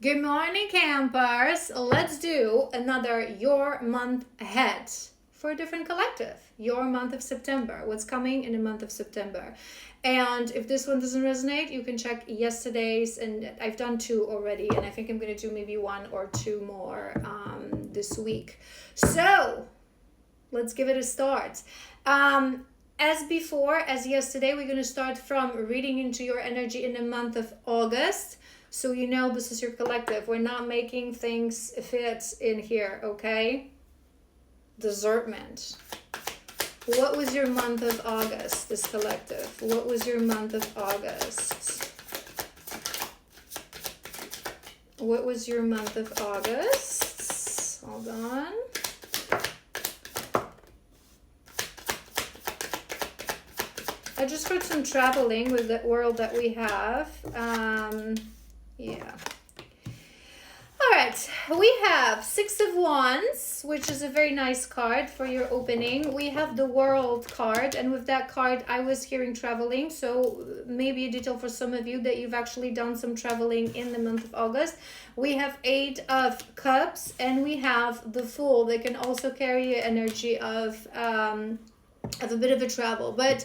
Good morning, campers. Let's do another Your Month Ahead for a different collective. Your month of September. What's coming in the month of September? And if this one doesn't resonate, you can check yesterday's, and I've done two already, and I think I'm going to do maybe one or two more this week. So let's give it a start. As before, as yesterday, we're going to start from reading into your energy in the month of August. So you know this is your collective. We're not making things fit in here, okay? Discernment. What was your month of August, this collective? What was your month of August? What was your month of August? Hold on. I just heard some traveling with the world that we have. Yeah. All right, we have Six of Wands, which is a very nice card for your opening. We have the World card, and with that card, I was hearing traveling. So maybe a detail for some of you that you've actually done some traveling in the month of August. We have Eight of Cups, and we have the Fool. They can also carry an energy of a bit of a travel, but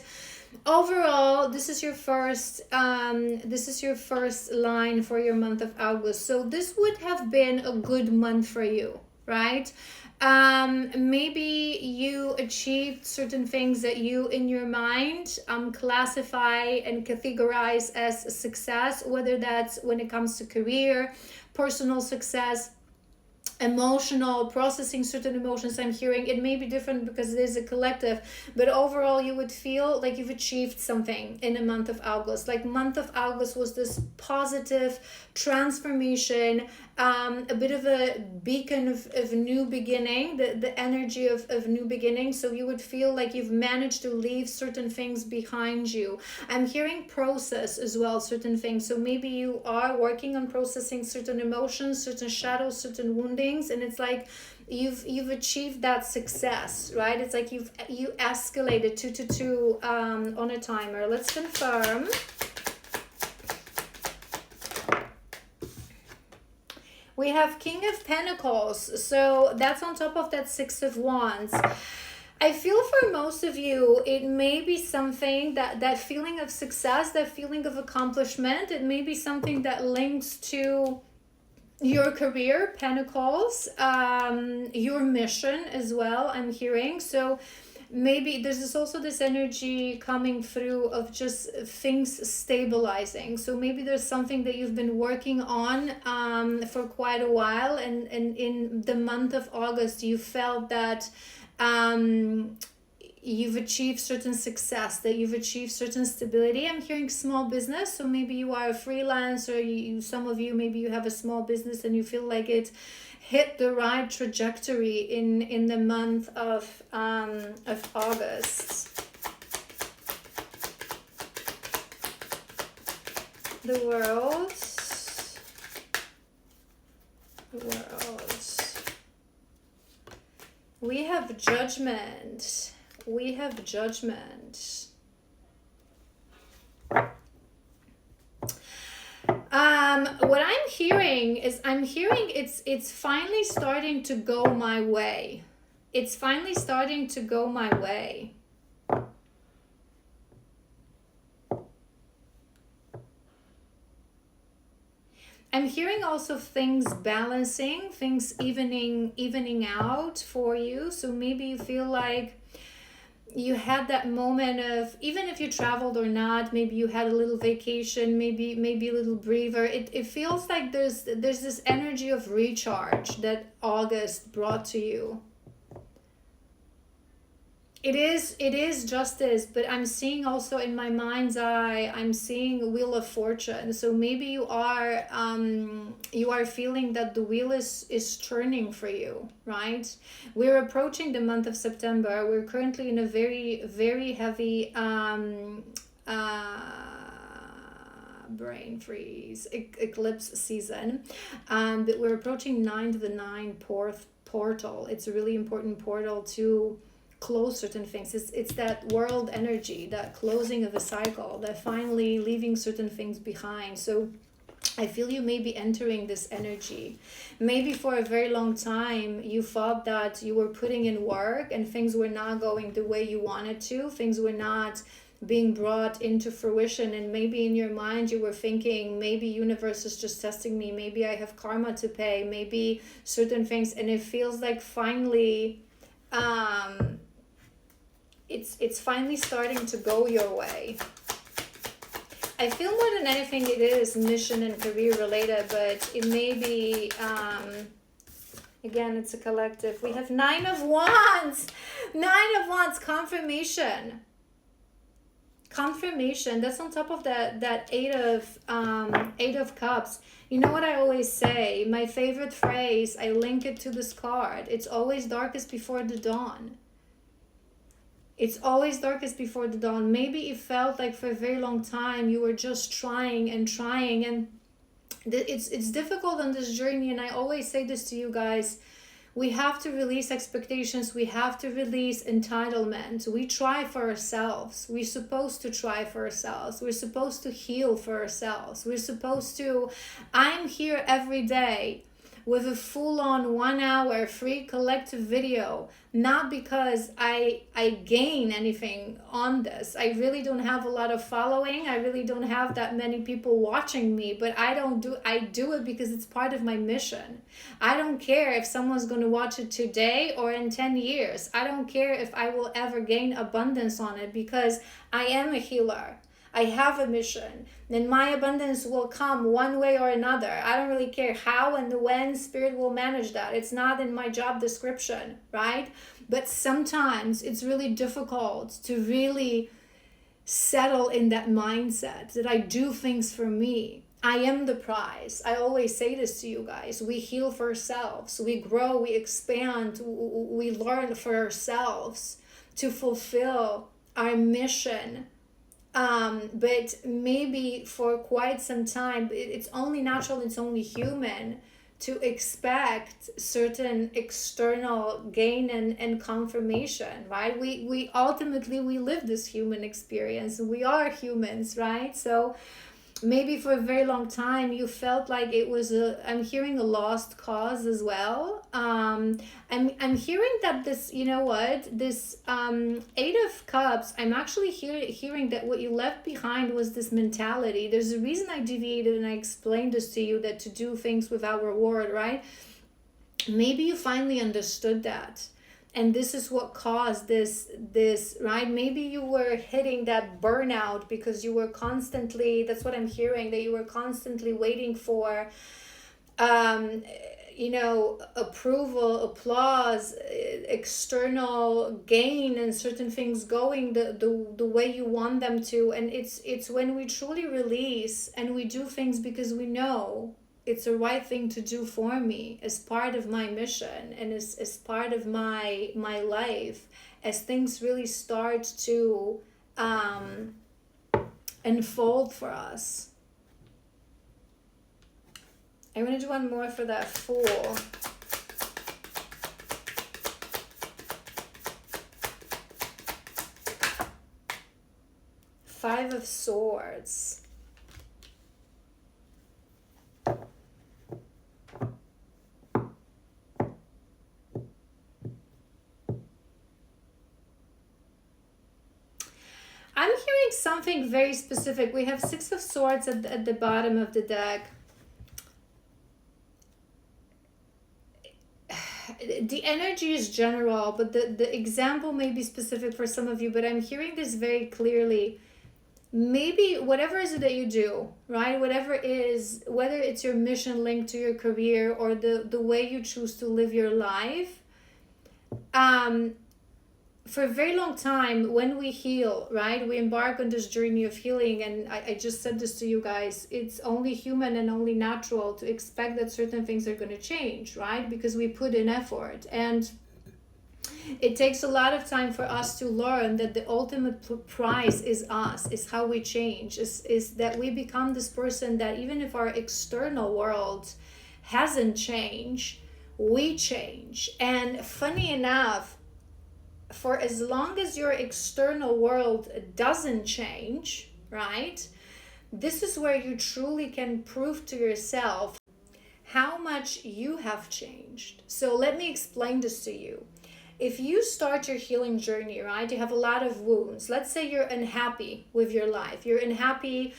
overall this is your first line for your month of August. So this would have been a good month for you, right? Maybe you achieved certain things that you in your mind classify and categorize as a success, whether that's when it comes to career, personal success, emotional processing certain emotions. I'm hearing it may be different because it is a collective, but overall you would feel like you've achieved something in the month of August. Like month of August was this positive transformation, a bit of a beacon of new beginning, the energy of new beginning. So you would feel like you've managed to leave certain things behind you. I'm hearing process as well, certain things. So maybe you are working on processing certain emotions, certain shadows, certain woundings, and it's like you've achieved that success, right? It's like you escalated 2 on a timer. Let's confirm. We have King of Pentacles, so that's on top of that Six of Wands. I feel for most of you, it may be something that feeling of success, that feeling of accomplishment, it may be something that links to your career, Pentacles, your mission as well, I'm hearing. So maybe there's also this energy coming through of just things stabilizing. So maybe there's something that you've been working on for quite a while, and in the month of August you felt that you've achieved certain success, that you've achieved certain stability. I'm hearing small business, so maybe you are a freelancer, some of you, maybe you have a small business and you feel like it hit the right trajectory in the month of August. The world. We have Judgment. We have Judgment. What I'm hearing is it's finally starting to go my way. It's finally starting to go my way. I'm hearing also things balancing, things evening out for you. So maybe you feel like you had that moment of, even if you traveled or not, maybe you had a little vacation, maybe a little breather. It feels like there's this energy of recharge that August brought to you. It is justice, but I'm seeing also in my mind's eye, I'm seeing Wheel of Fortune. So maybe you are feeling that the wheel is turning for you, right? We're approaching the month of September. We're currently in a very, very heavy brain freeze eclipse season, but we're approaching 9 to the 9 portal. It's a really important portal to close certain things. It's that world energy, that closing of a cycle, that finally leaving certain things behind. So I feel you may be entering this energy. Maybe for a very long time you thought that you were putting in work and things were not going the way you wanted to. Things were not being brought into fruition, and maybe in your mind you were thinking, maybe universe is just testing me, maybe I have karma to pay, maybe certain things, and it feels like finally it's finally starting to go your way. I feel more than anything it is mission and career related, but it may be, again, it's a collective. We have 9 of Wands. 9 of Wands, confirmation. Confirmation. That's on top of that Eight of Cups. You know what I always say? My favorite phrase, I link it to this card. It's always darkest before the dawn. It's always darkest before the dawn. Maybe it felt like for a very long time you were just trying and trying, and it's difficult on this journey. And I always say this to you guys, we have to release expectations, we have to release entitlement. We try for ourselves, we're supposed to try for ourselves, we're supposed to heal for ourselves, we're supposed to, I'm here every day with a full-on 1 hour free collective video, not because I gain anything on this. I really don't have a lot of following, I really don't have that many people watching me, but I do it because it's part of my mission. I don't care if someone's going to watch it today or in 10 years. I don't care if I will ever gain abundance on it, because I am a healer. I have a mission, and my abundance will come one way or another. I don't really care how and when. Spirit will manage that. It's not in my job description, right? But sometimes it's really difficult to really settle in that mindset that I do things for me. I am the prize. I always say this to you guys. We heal for ourselves. We grow, we expand, we learn for ourselves to fulfill our mission. But maybe for quite some time, it's only natural, it's only human to expect certain external gain and confirmation, right? We ultimately, we live this human experience. We are humans, right? So maybe for a very long time you felt like it was I'm hearing a lost cause as well. I'm hearing that this, you know what, this Eight of Cups, I'm actually hearing that what you left behind was this mentality. There's a reason I deviated and I explained this to you, that to do things without reward, right? Maybe you finally understood that. And this is what caused this, right? Maybe you were hitting that burnout because you were constantly, that's what I'm hearing, that you were constantly waiting for, approval, applause, external gain, and certain things going the way you want them to. And it's when we truly release and we do things because we know it's the right thing to do for me, as part of my mission and as part of my life, as things really start to unfold for us. I'm going to do one more for that Fool. Five of Swords. I'm hearing something very specific. We have Six of Swords at the bottom of the deck. The energy is general, but the example may be specific for some of you, but I'm hearing this very clearly. Maybe whatever is it that you do, right? Whatever is, whether it's your mission linked to your career or the way you choose to live your life, for a very long time, when we heal, right, we embark on this journey of healing, and I just said this to you guys, it's only human and only natural to expect that certain things are going to change, right, because we put in effort. And it takes a lot of time for us to learn that the ultimate prize is us, is how we change, is that we become this person that even if our external world hasn't changed, we change. And funny enough, for as long as your external world doesn't change, right, This is where you truly can prove to yourself how much you have changed. So let me explain this to you. If you start your healing journey, right, you have a lot of wounds. Let's say you're unhappy with your life. You're unhappy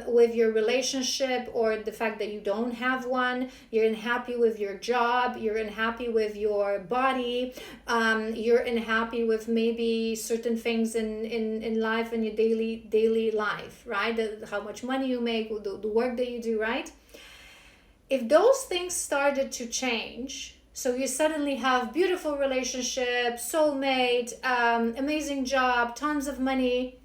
with your relationship, or the fact that you don't have one. You're unhappy with your job. You're unhappy with your body. You're unhappy with maybe certain things in life, in your daily life, right? How much money you make, the work that you do, right? If those things started to change, so you suddenly have beautiful relationship, soulmate, amazing job, tons of money,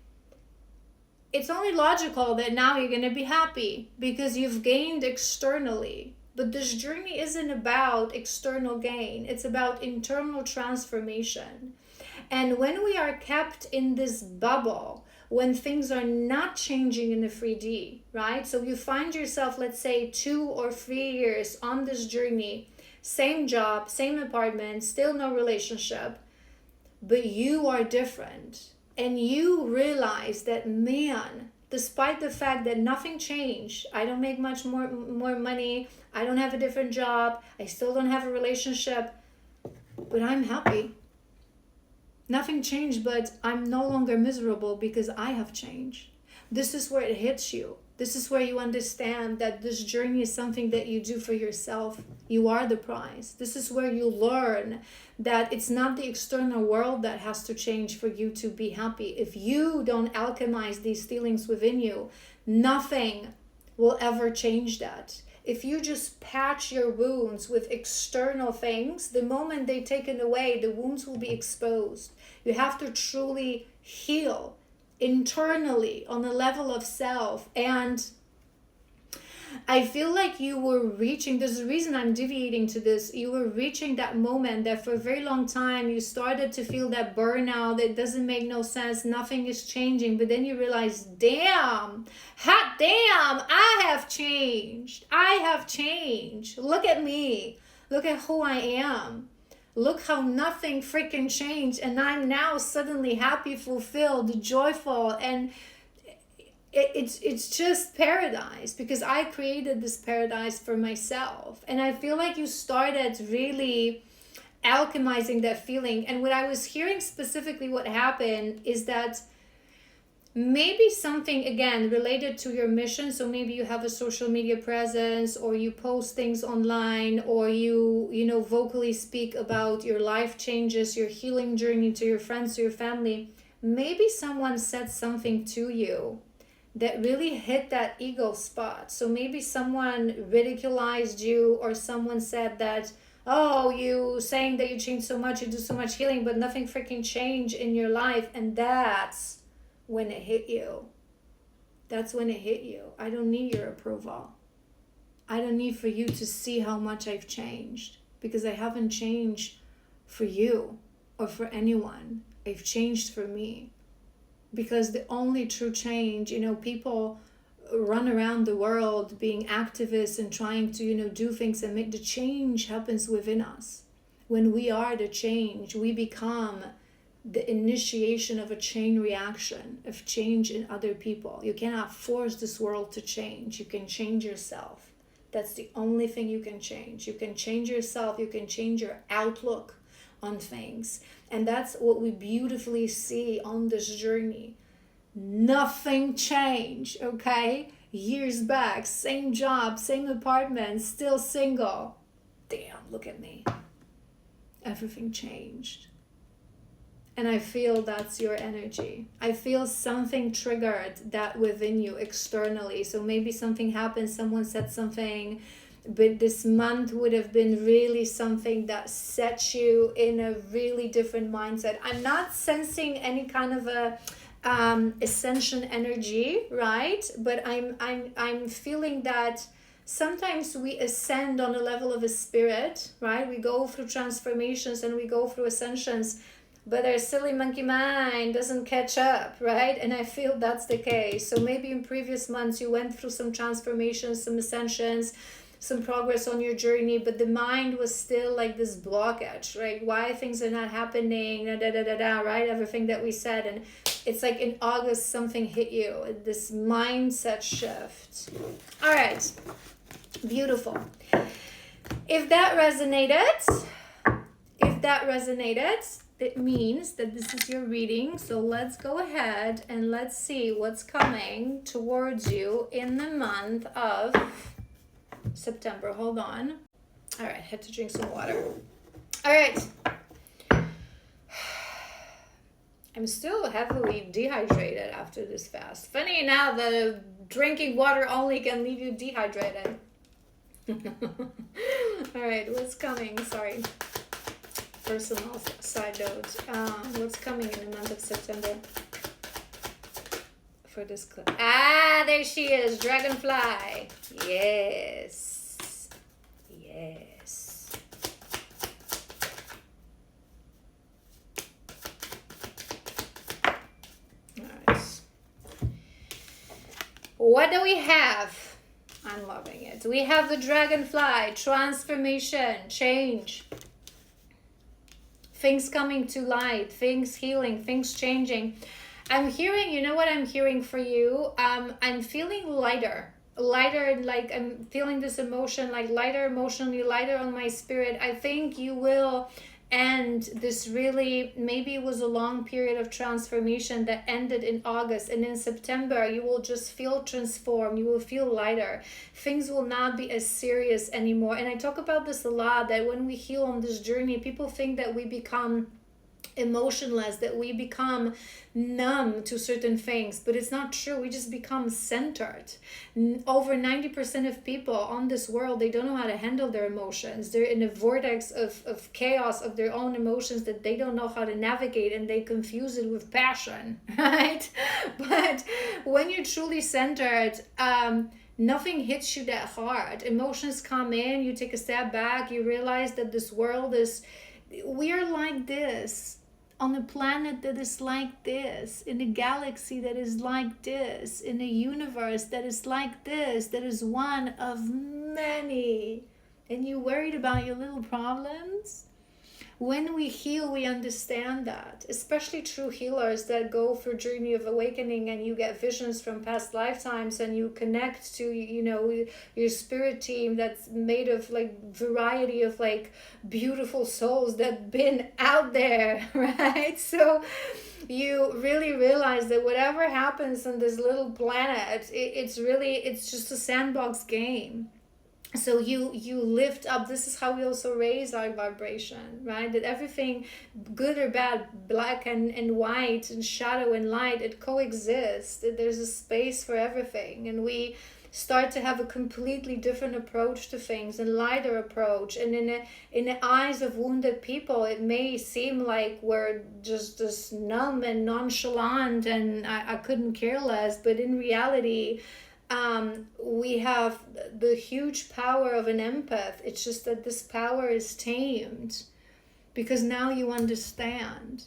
it's only logical that now you're going to be happy because you've gained externally. But this journey isn't about external gain. It's about internal transformation. And when we are kept in this bubble, when things are not changing in the 3D, right? So you find yourself, let's say 2 or 3 years on this journey, same job, same apartment, still no relationship, but you are different. And you realize that, man, despite the fact that nothing changed, I don't make much more money, I don't have a different job, I still don't have a relationship, but I'm happy. Nothing changed, but I'm no longer miserable because I have changed. This is where it hits you. This is where you understand that this journey is something that you do for yourself. You are the prize. This is where you learn that it's not the external world that has to change for you to be happy. If you don't alchemize these feelings within you, nothing will ever change that. If you just patch your wounds with external things, the moment they're taken away, the wounds will be exposed. You have to truly heal internally on a level of self. And I feel like you were reaching, there's a reason I'm deviating to this, you were reaching that moment that for a very long time you started to feel that burnout, it doesn't make no sense, nothing is changing, but then you realize, damn, hot damn, I have changed, look at me, look at who I am. Look how nothing freaking changed, and I'm now suddenly happy, fulfilled, joyful, and it's just paradise, because I created this paradise for myself. And I feel like you started really alchemizing that feeling. And what I was hearing specifically, what happened is that maybe something, again, related to your mission. So maybe you have a social media presence, or you post things online, or you vocally speak about your life changes, your healing journey to your friends, to your family. Maybe someone said something to you that really hit that ego spot. So maybe someone ridiculized you, or someone said that, oh, you saying that you changed so much, you do so much healing, but nothing freaking changed in your life. And that's when it hit you. That's when it hit you. I don't need your approval. I don't need for you to see how much I've changed, because I haven't changed for you or for anyone. I've changed for me. Because the only true change, people run around the world being activists and trying to, do things, and make the change happens within us. When we are the change, we become the initiation of a chain reaction of change in other people. You cannot force this world to change. You can change yourself. That's the only thing you can change. You can change yourself. You can change your outlook on things. And that's what we beautifully see on this journey. Nothing changed, okay? Years back, same job, same apartment, still single. Damn, look at me. Everything changed. And I feel that's your energy. I feel something triggered that within you externally. So maybe something happened, someone said something, but this month would have been really something that set you in a really different mindset. I'm not sensing any kind of a ascension energy, right? But I'm feeling that sometimes we ascend on a level of a spirit, right? We go through transformations and we go through ascensions, but our silly monkey mind doesn't catch up, right? And I feel that's the case. So maybe in previous months you went through some transformations, some ascensions, some progress on your journey, but the mind was still like this blockage, right? Why things are not happening, right? Everything that we said. And It's like in August something hit you, this mindset shift. All right, beautiful. If that resonated, it means that this is your reading. So let's go ahead and let's see what's coming towards you in the month of September. Hold on. All right, had to drink some water. All right. I'm still heavily dehydrated after this fast. Funny now that drinking water only can leave you dehydrated. All right, what's coming? Sorry. Personal side note. What's coming in the month of September for this clip? Ah, there she is, Dragonfly. Yes. Yes. All right. What do we have? I'm loving it. We have the Dragonfly, transformation, change. Things coming to light, things healing, things changing. I'm hearing, you know what I'm hearing for you? I'm feeling lighter, like I'm feeling this emotion, like lighter emotionally, lighter on my spirit. I think you will end this really, maybe it was a long period of transformation that ended in August, and in September you will just feel transformed, you will feel lighter, things will not be as serious anymore. And I talk about this a lot, that when we heal on this journey, people think that we become emotionless, that we become numb to certain things, but it's not true. We just become centered. Over 90% of people on this world, they don't know how to handle their emotions. They're in a vortex of chaos of their own emotions that they don't know how to navigate, and they confuse it with passion, right? But when you're truly centered, nothing hits you that hard. Emotions come in, you take a step back, you realize that this world is, we are like this, on a planet that is like this, in a galaxy that is like this, in a universe that is like this, that is one of many. And you worried about your little problems? When we heal, we understand that, especially true healers that go through journey of awakening, and you get visions from past lifetimes, and you connect to, you know, your spirit team that's made of like variety of like beautiful souls that been out there, right? So you really realize that whatever happens on this little planet, it's just a sandbox game. So you lift up. This is how we also raise our vibration, right? That everything, good or bad, black and white, and shadow and light, it coexists. There's a space for everything, and we start to have a completely different approach to things, a lighter approach. And in the eyes of wounded people, it may seem like we're just numb and nonchalant, and I couldn't care less. But in reality, we have the huge power of an empath. It's just that this power is tamed because now you understand.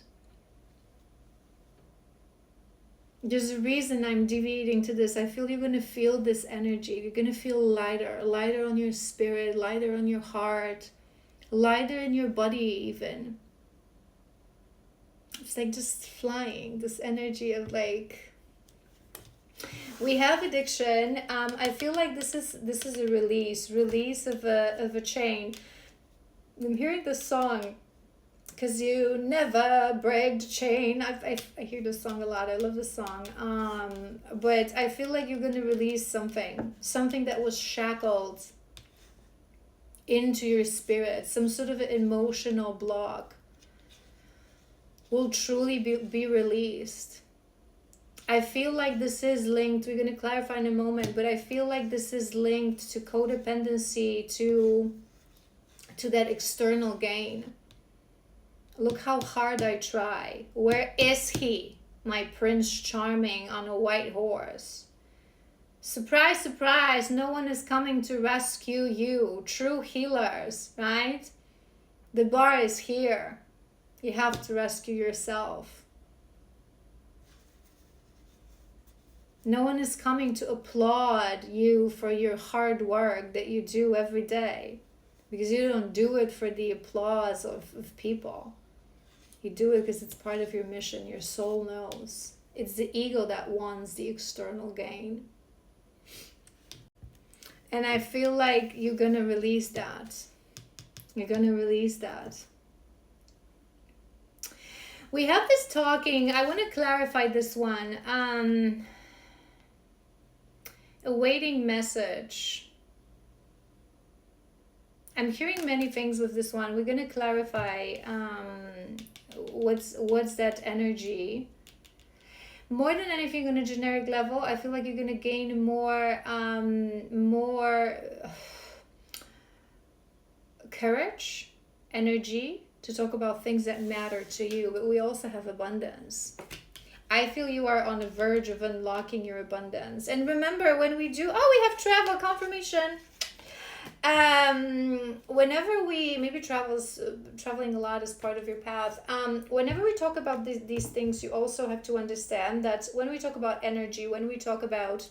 There's a reason I'm deviating to this. I feel you're going to feel this energy. You're going to feel lighter on your spirit, lighter on your heart, lighter in your body even. It's like just flying, this energy of like, we have addiction. I feel like this is a release of a chain. I'm hearing this song, "Cause You Never Break the Chain." I hear this song a lot. I love this song. But I feel like you're gonna release something that was shackled into your spirit. Some sort of an emotional block will truly be released. I feel like this is linked, we're going to clarify in a moment, but I feel like this is linked to codependency, to that external gain. Look how hard I try. Where is he, my Prince Charming on a white horse? Surprise, surprise, no one is coming to rescue you. True healers, right? The bar is here. You have to rescue yourself. No one is coming to applaud you for your hard work that you do every day, because you don't do it for the applause of people. You do it because it's part of your mission. Your soul knows. It's the ego that wants the external gain. And I feel like you're gonna release that. You're gonna release that. We have this talking, I want to clarify this one. Awaiting message. I'm hearing many things with this one. We're going to clarify what's that energy. More than anything on a generic level, I feel like you're going to gain more courage, energy to talk about things that matter to you. But we also have abundance. I feel you are on the verge of unlocking your abundance. And remember, when we do, we have travel confirmation. Whenever we, maybe traveling a lot is part of your path. Whenever we talk about these things, you also have to understand that when we talk about energy, when we talk about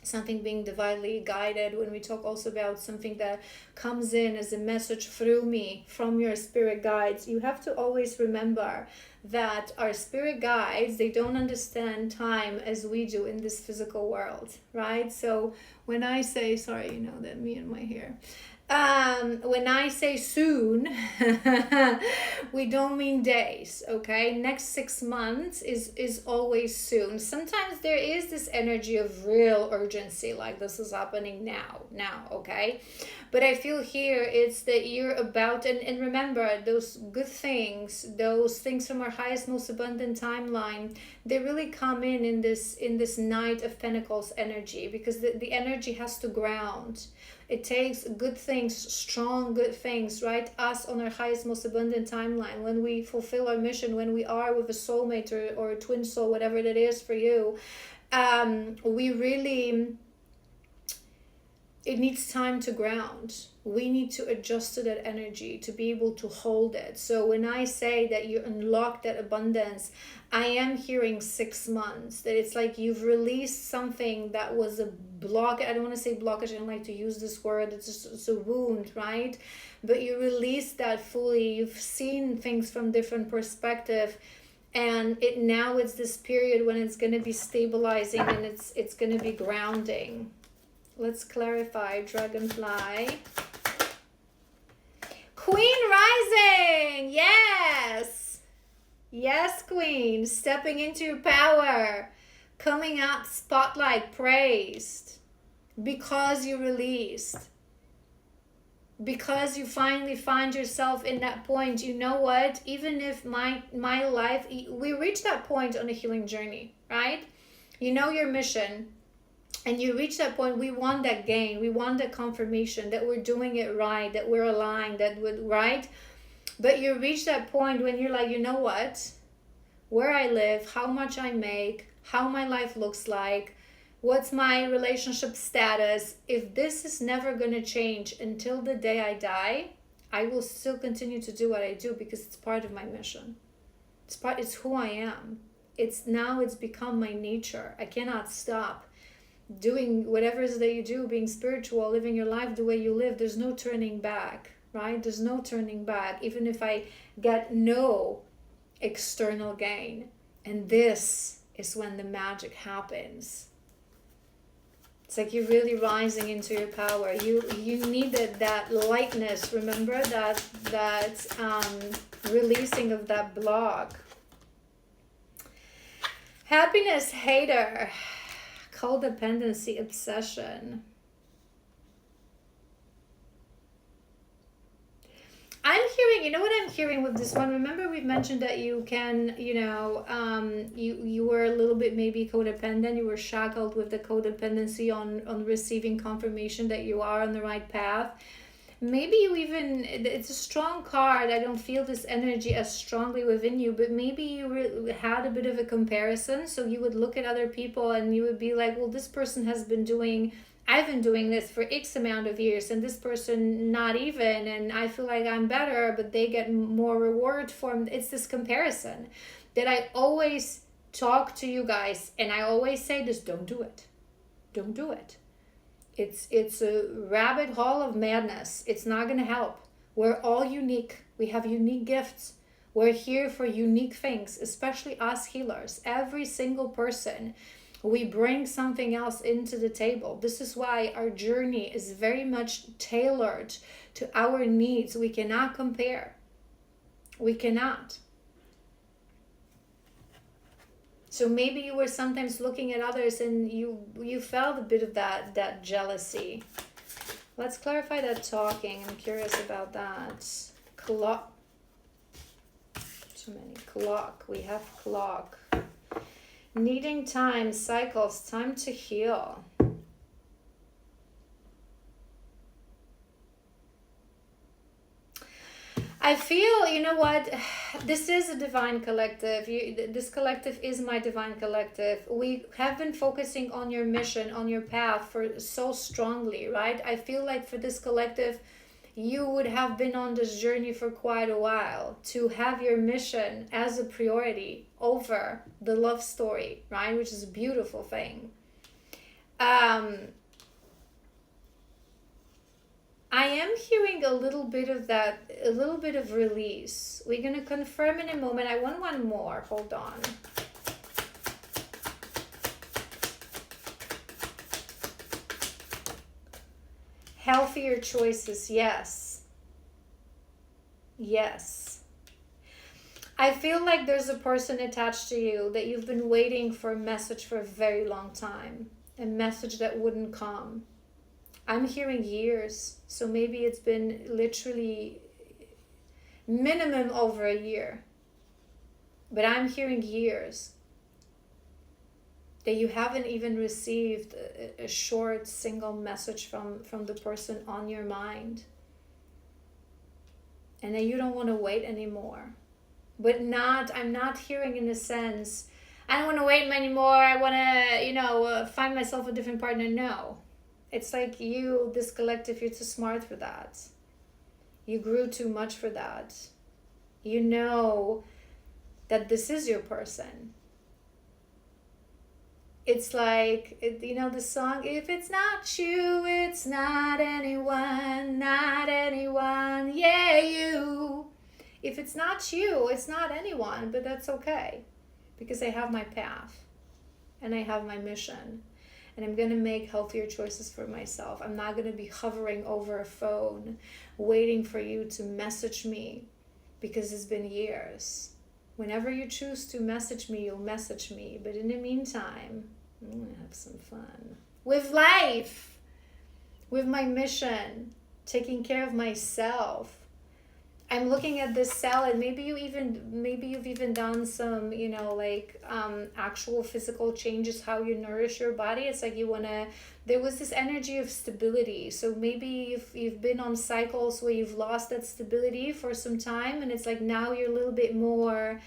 something being divinely guided, when we talk also about something that comes in as a message through me from your spirit guides, you have to always remember that our spirit guides, they don't understand time as we do in this physical world, right? So when I say, sorry, you know that me and my hair, when I say soon, we don't mean days, okay? Next 6 months is always soon. Sometimes there is this energy of real urgency, like this is happening now, okay? But I feel here it's that you're about, and remember, those good things, those things from our highest, most abundant timeline, they really come in this Knight of Pentacles energy, because the energy has to ground. It takes good things, strong good things, right? Us on our highest, most abundant timeline, when we fulfill our mission, when we are with a soulmate or a twin soul, whatever that is for you, we really, it needs time to ground. We need to adjust to that energy to be able to hold it. So when I say that you unlock that abundance, I am hearing 6 months, that it's like you've released something that was a block. I don't want to say blockage, I don't like to use this word, it's a wound, right? But you release that fully. You've seen things from different perspective, and now it's this period when it's going to be stabilizing and it's going to be grounding. Let's clarify. Dragonfly. Queen rising. Yes. Yes, Queen. Stepping into your power. Coming up, spotlight, praised. Because you released. Because you finally find yourself in that point. You know what? Even if my life, we reach that point on a healing journey, right? You know your mission. And you reach that point, we want that gain, we want that confirmation that we're doing it right, that we're aligned, right? But you reach that point when you're like, you know what? Where I live, how much I make, how my life looks like, what's my relationship status. If this is never going to change until the day I die, I will still continue to do what I do, because it's part of my mission. It's who I am. It's become my nature. I cannot stop doing whatever it is that you do, being spiritual, living your life the way you live. There's no turning back, right? There's no turning back, even if I get no external gain. And this is when the magic happens. It's like you're really rising into your power. You needed that lightness, remember, that releasing of that block. Happiness hater. Codependency, obsession. I'm hearing, you know what I'm hearing with this one? Remember we mentioned that you can, you were a little bit maybe codependent. You were shackled with the codependency on receiving confirmation that you are on the right path. Maybe you even, it's a strong card. I don't feel this energy as strongly within you, but maybe you had a bit of a comparison. So you would look at other people and you would be like, well, this person I've been doing this for X amount of years, and this person not even, and I feel like I'm better, but they get more reward from. It's this comparison that I always talk to you guys, and I always say this: don't do it. Don't do it. It's a rabbit hole of madness. It's not going to help. We're all unique. We have unique gifts. We're here for unique things, especially us healers. Every single person, we bring something else into the table. This is why our journey is very much tailored to our needs. We cannot compare. We cannot. So maybe you were sometimes looking at others and you felt a bit of that jealousy. Let's clarify that talking. I'm curious about that. Clock. Too many. Clock. We have clock. Needing time, cycles, time to heal. I feel, you know what, this is a divine collective. This collective is my divine collective. We have been focusing on your mission, on your path for so strongly, right? I feel like for this collective, you would have been on this journey for quite a while to have your mission as a priority over the love story, right? Which is a beautiful thing. I am hearing a little bit of that, a little bit of release. We're going to confirm in a moment. I want one more. Hold on. Healthier choices. Yes. Yes. I feel like there's a person attached to you that you've been waiting for a message for a very long time. A message that wouldn't come. I'm hearing years, so maybe it's been literally minimum over a year. But I'm hearing years that you haven't even received a short single message from the person on your mind. And that you don't want to wait anymore. But I'm not hearing in a sense, I don't want to wait anymore, I want to, find myself a different partner. No. It's like this collective, you're too smart for that. You grew too much for that. You know that this is your person. It's like, the song, if it's not you, it's not anyone, yeah, you. If it's not you, it's not anyone, but that's okay. Because I have my path and I have my mission. And I'm going to make healthier choices for myself. I'm not going to be hovering over a phone, waiting for you to message me, because it's been years. Whenever you choose to message me, you'll message me. But in the meantime, I'm going to have some fun. With life, with my mission, taking care of myself. I'm looking at this salad. Maybe you've even done some, actual physical changes, how you nourish your body. It's like there was this energy of stability. So maybe you've been on cycles where you've lost that stability for some time, and it's like now you're a little bit more,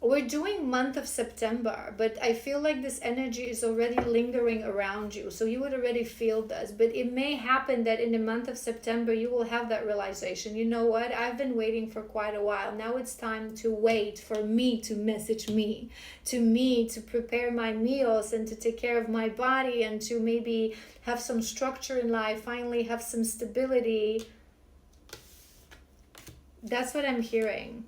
we're doing month of September, but I feel like this energy is already lingering around you. So you would already feel this, but it may happen that in the month of September, you will have that realization. You know what? I've been waiting for quite a while. Now it's time to wait for me to message me, to prepare my meals and to take care of my body and to maybe have some structure in life, finally have some stability. That's what I'm hearing.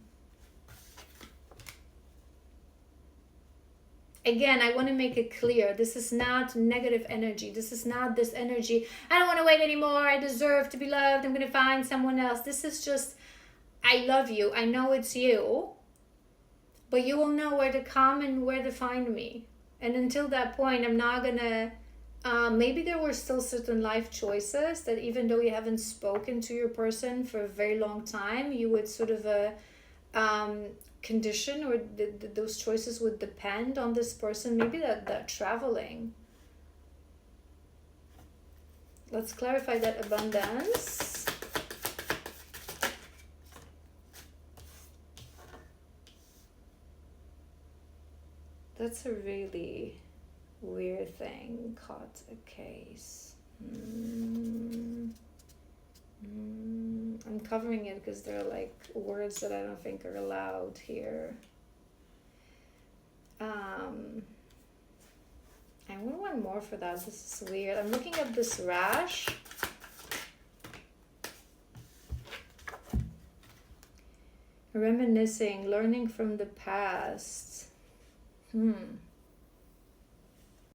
Again, I want to make it clear. This is not negative energy. This is not this energy. I don't want to wait anymore. I deserve to be loved. I'm going to find someone else. This is just, I love you. I know it's you. But you will know where to come and where to find me. And until that point, I'm not going to, maybe there were still certain life choices that even though you haven't spoken to your person for a very long time, you would sort of condition, or those choices would depend on this person. Maybe that traveling. Let's clarify that abundance. That's a really weird thing. Caught a case. I'm covering it because there are like words that I don't think are allowed here. I want one more for that. This is weird. I'm looking at this rash. Reminiscing, learning from the past.